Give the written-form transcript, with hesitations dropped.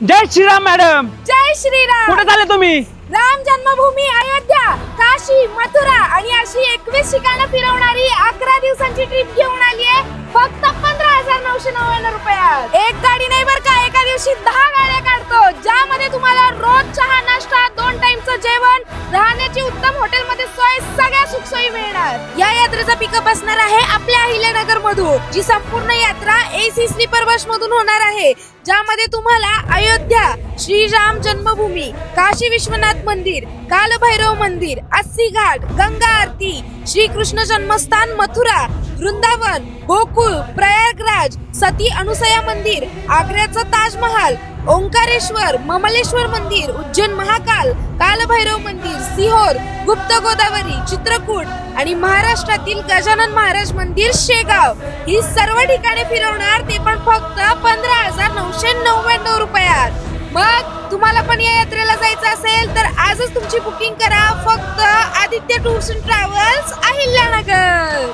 जय Shriram madam. जय श्रीराम. कुठे चालले तुम्ही? राम जन्मभूमी, अयोध्या, काशी, मथुरा आणि अशी 21 ठिकाणं फिरवणारी 11 दिवसांची ट्रिप घेऊन आली आहे फक्त 15,999 रुपयात. एक गाडी नाही बर का, एका दिवशी 10 गाड्या काढतो, ज्यामध्ये तुम्हाला रोज चहा, नाश्ता, 2 टाइमचं जेवण, राहण्याची उत्तम हॉटेलमध्ये सोय, सगळ्या सुखसोयी मिळणार. या यात्रेचा पिकअप असणार आहे आपल्या अहिल्यानगर मधून. जी संपूर्ण यात्रा AC स्लीपर बस मधून होणार आहे, ज्यामध्ये तुम्हाला अयोध्या, श्रीराम जन्मभूमी, काशी विश्वनाथ मंदिर, कालभैरव मंदिर, 80 घाट, गंगा आरती, श्री कृष्ण जन्मस्थान मथुरा, वृंदावन, गोकुळ, प्रयागराज, सती अनुसया मंदिर, आग्र्याचं ताजमहाल, ओंकारेश्वर, ममलेश्वर मंदिर, उज्जैन महाकाल, कालभैरव मंदिर, सिहोर, गुप्त गोदावरी, चित्रकूट आणि महाराष्ट्रातील गजानन महाराज मंदिर शेगाव, ही सर्व ठिकाणे फिरवणार, ते पण फक्त 15,999 रुपयात. मग तुम्हाला पण या यात्रेला जायचं असेल तर आजच तुमची बुकिंग करा फक्त Aditya tours and travels, Ahilyanagar.